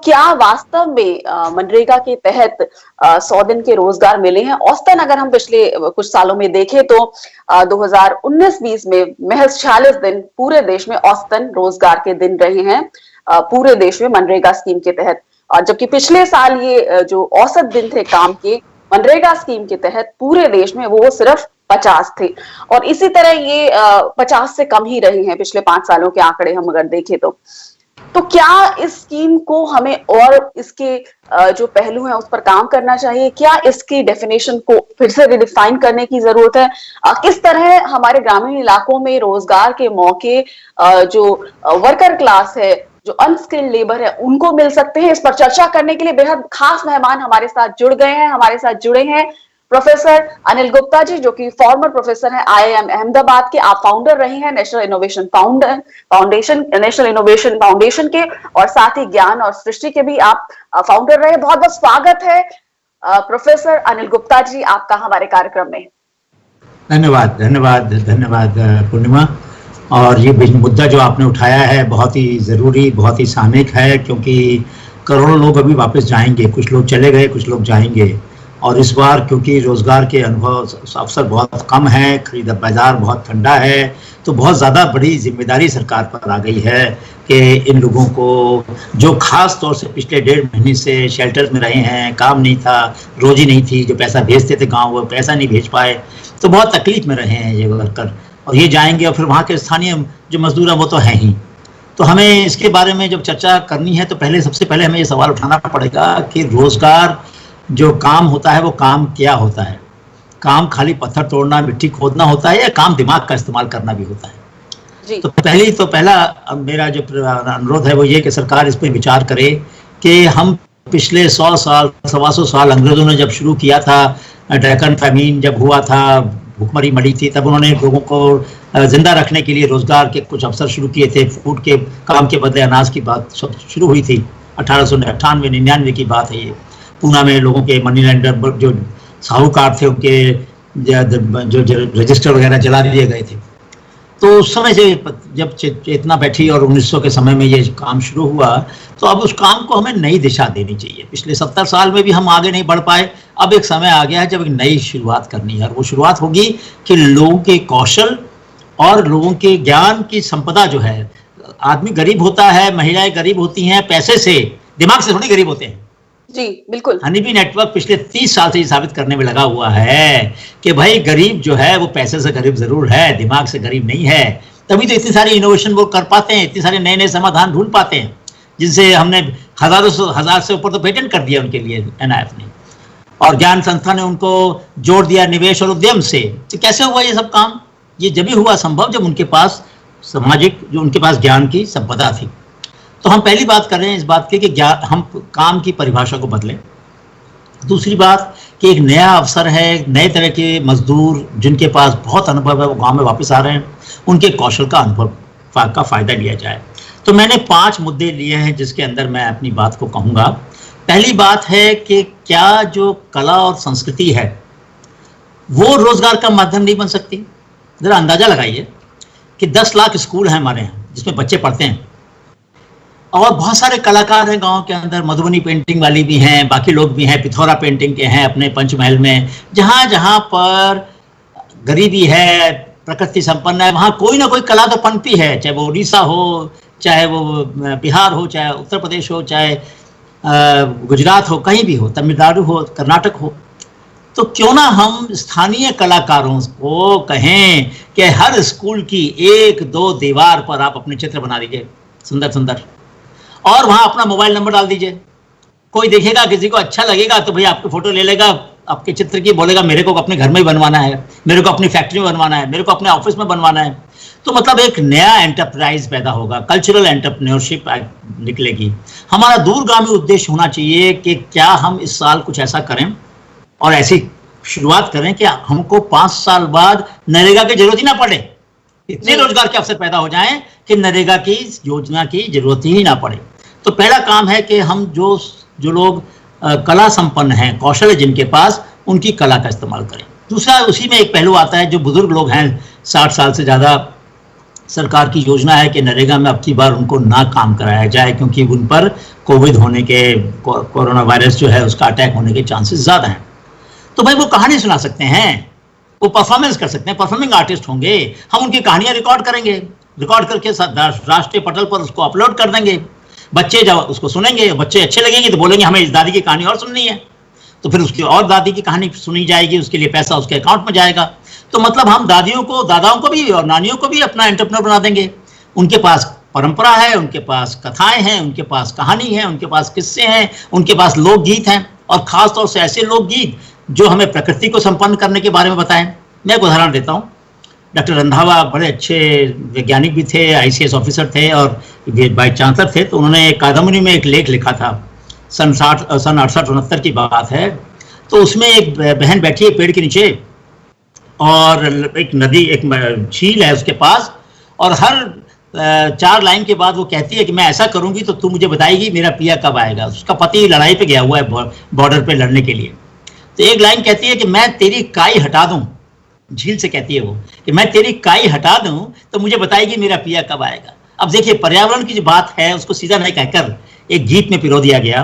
क्या वास्तव में मनरेगा के तहत 100 दिन के रोजगार मिले हैं? औसतन अगर हम पिछले कुछ सालों में देखें तो 2019-20 में महज 46 दिन पूरे देश में औसतन रोजगार के दिन रहे हैं पूरे देश में मनरेगा स्कीम के तहत। जबकि पिछले साल ये जो औसत दिन थे काम के मनरेगा स्कीम के तहत पूरे देश में वो सिर्फ 50 थे। और इसी तरह ये 50 से कम ही रहे हैं पिछले 5 सालों के आंकड़े हम अगर देखें तो क्या इस स्कीम को हमें और इसके जो पहलू हैं उस पर काम करना चाहिए? क्या इसकी डेफिनेशन को फिर से रिडिफाइन करने की जरूरत है? किस तरह हमारे ग्रामीण इलाकों में रोजगार के मौके जो वर्कर क्लास है, जो अनस्किल्ड लेबर है, उनको मिल सकते हैं? इस पर चर्चा करने के लिए बेहद खास मेहमान हमारे साथ जुड़ गए हैं। हमारे साथ जुड़े हैं प्रोफेसर अनिल गुप्ता जी, जो कि फॉर्मर प्रोफेसर हैं IIM अहमदाबाद के। आप फाउंडर रहे हैं नेशनल इनोवेशन फाउंडेशन के, और साथ ही ज्ञान और सृष्टि के भी आप फाउंडर रहे। बहुत बहुत स्वागत है प्रोफेसर अनिल गुप्ता जी आपका हमारे कार्यक्रम में। धन्यवाद धन्यवाद धन्यवाद पूर्णिमा। और ये मुद्दा जो आपने उठाया है बहुत ही ज़रूरी, बहुत ही सामयिक है, क्योंकि करोड़ों लोग अभी वापस जाएंगे, कुछ लोग चले गए, कुछ लोग जाएंगे। और इस बार क्योंकि रोज़गार के अवसर बहुत कम है, खरीद बाजार बहुत ठंडा है, तो बहुत ज़्यादा बड़ी जिम्मेदारी सरकार पर आ गई है कि इन लोगों को जो ख़ास तौर से पिछले 1.5 महीने से शेल्टर्स में रहे हैं, काम नहीं था, रोजी नहीं थी, जो पैसा भेजते थे गाँव वो पैसा नहीं भेज पाए, तो बहुत तकलीफ में रहे हैं ये वर्कर। और ये जाएंगे और फिर वहाँ के स्थानीय जो मजदूर हैं वो तो हैं ही। तो हमें इसके बारे में जब चर्चा करनी है तो सबसे पहले हमें ये सवाल उठाना पड़ेगा कि रोज़गार जो काम होता है वो काम क्या होता है? काम खाली पत्थर तोड़ना, मिट्टी खोदना होता है, या काम दिमाग का इस्तेमाल करना भी होता है? जी। तो पहला मेरा जो अनुरोध है वो ये कि सरकार इस पर विचार करे कि हम पिछले 100 साल, 125 साल अंग्रेजों ने जब शुरू किया था, डेक्कन फैमीन जब हुआ था, भुखमरी मरी थी, तब उन्होंने लोगों को जिंदा रखने के लिए रोजगार के कुछ अवसर शुरू किए थे। फूड के काम के बदले अनाज की बात शुरू हुई थी। 1898-99 की बात है ये। पूना में लोगों के मनी लैंडर जो साहूकार थे उनके जो रजिस्टर वगैरह जला दिए गए थे। तो उस समय से जब चेतना बैठी और 1900 के समय में ये काम शुरू हुआ, तो अब उस काम को हमें नई दिशा देनी चाहिए। पिछले 70 साल में भी हम आगे नहीं बढ़ पाए, अब एक समय आ गया है जब एक नई शुरुआत करनी है। और वो शुरुआत होगी कि लोगों के कौशल और लोगों के ज्ञान की संपदा जो है, आदमी गरीब होता है, महिलाएं गरीब होती हैं पैसे से, दिमाग से थोड़ी गरीब होते हैं। जी बिल्कुल। हनीबी नेटवर्क पिछले 30 साल से ये साबित करने में लगा हुआ है कि भाई गरीब जो है वो पैसे से गरीब जरूर है, दिमाग से गरीब नहीं है। तभी तो इतनी सारी इनोवेशन वो कर पाते हैं, इतने सारे नए नए समाधान ढूंढ पाते हैं, जिनसे हमने हजार से ऊपर तो पेटेंट कर दिया उनके लिए NIF ने, और ज्ञान संस्था ने उनको जोड़ दिया निवेश और उद्यम से। तो कैसे हुआ ये सब काम? ये जब ही हुआ संभव जब उनके पास सामाजिक, जो उनके पास ज्ञान की संपदा थी। तो हम पहली बात कर रहे हैं इस बात की कि हम काम की परिभाषा को बदलें। दूसरी बात कि एक नया अवसर है, नए तरह के मजदूर जिनके पास बहुत अनुभव है वो गांव में वापस आ रहे हैं, उनके कौशल का अनुभव का फ़ायदा लिया जाए। तो मैंने 5 मुद्दे लिए हैं जिसके अंदर मैं अपनी बात को कहूँगा। पहली बात है कि क्या जो कला और संस्कृति है वो रोज़गार का माध्यम नहीं बन सकती? ज़रा अंदाज़ा लगाइए कि 10 लाख स्कूल हैं हमारे यहाँ जिसमें बच्चे पढ़ते हैं, और बहुत सारे कलाकार हैं गांव के अंदर, मधुबनी पेंटिंग वाली भी हैं, बाकी लोग भी हैं, पिथौरा पेंटिंग के हैं अपने पंचमहल में। जहाँ जहाँ पर गरीबी है, प्रकृति संपन्न है, वहाँ कोई ना कोई कला तो पनपती है, चाहे वो उड़ीसा हो, चाहे वो बिहार हो, चाहे उत्तर प्रदेश हो, चाहे गुजरात हो, कहीं भी हो, तमिलनाडु हो, कर्नाटक हो। तो क्यों ना हम स्थानीय कलाकारों को कहें कि हर स्कूल की 1-2 दीवार पर आप अपने चित्र बना दीजिए सुंदर सुंदर, और वहाँ अपना मोबाइल नंबर डाल दीजिए। कोई देखेगा, किसी को अच्छा लगेगा तो भाई आपकी फ़ोटो ले लेगा आपके चित्र की, बोलेगा मेरे को अपने घर में ही बनवाना है, मेरे को अपनी फैक्ट्री में बनवाना है, मेरे को अपने ऑफिस में बनवाना है। तो मतलब एक नया एंटरप्राइज पैदा होगा, कल्चरल एंटरप्रेन्योरशिप निकलेगी। हमारा दूरगामी उद्देश्य होना चाहिए कि क्या हम इस साल कुछ ऐसा करें और ऐसी शुरुआत करें कि हमको 5 साल बाद नरेगा की जरूरत ही ना पड़े, इतने रोजगार के अवसर पैदा हो जाएं कि नरेगा की योजना की जरूरत ही ना पड़े। तो पहला काम है कि हम जो लोग कला संपन्न हैं, कौशल है जिनके पास, उनकी कला का इस्तेमाल करें। दूसरा, उसी में एक पहलू आता है, जो बुजुर्ग लोग हैं 60 साल से ज़्यादा सरकार की योजना है कि नरेगा में अब की बार उनको ना काम कराया जाए, क्योंकि उन पर कोविड होने के, कोरोना वायरस जो है उसका अटैक होने के चांसेस ज़्यादा हैं। तो भाई वो कहानी सुना सकते हैं, वो परफॉर्मेंस कर सकते हैं, परफॉर्मिंग आर्टिस्ट होंगे, हम उनकी कहानियां रिकॉर्ड करेंगे, रिकॉर्ड करके राष्ट्रीय पटल पर उसको अपलोड कर देंगे, बच्चे जब उसको सुनेंगे, बच्चे अच्छे लगेंगे तो बोलेंगे हमें इस दादी की कहानी और सुननी है, तो फिर उसकी और दादी की कहानी सुनी जाएगी, उसके लिए पैसा उसके अकाउंट में जाएगा। तो मतलब हम दादियों को, दादाओं को भी और नानियों को भी अपना एंटरप्रेन्योर बना देंगे। उनके पास परंपरा है, उनके पास कथाएं हैं, उनके पास कहानी है, उनके पास किस्से हैं, उनके पास लोकगीत हैं, और खास तौर से ऐसे लोकगीत जो हमें प्रकृति को संपन्न करने के बारे में बताएं। मैं एक उदाहरण देता हूँ। डॉक्टर रंधावा बड़े अच्छे वैज्ञानिक भी थे, ICS ऑफिसर थे और वाइस चांसलर थे। तो उन्होंने एक कादम्बरी में एक लेख लिखा था, सन 68-69 की बात है। तो उसमें एक बहन बैठी है पेड़ के नीचे, और एक नदी, एक झील है उसके पास, और हर 4 लाइन के बाद वो कहती है कि मैं ऐसा करूंगी तो तू मुझे बताएगी मेरा पिया कब आएगा। उसका पति लड़ाई पे गया हुआ है, बॉर्डर पे लड़ने के लिए। तो एक लाइन कहती है कि मैं तेरी काई हटा दूं, झील से कहती है वो कि मैं तेरी काई हटा दूं तो मुझे बताएगी मेरा पिया कब आएगा। अब देखिए पर्यावरण की जो बात है उसको सीधा नहीं कहकर एक गीत में पिरो दिया गया।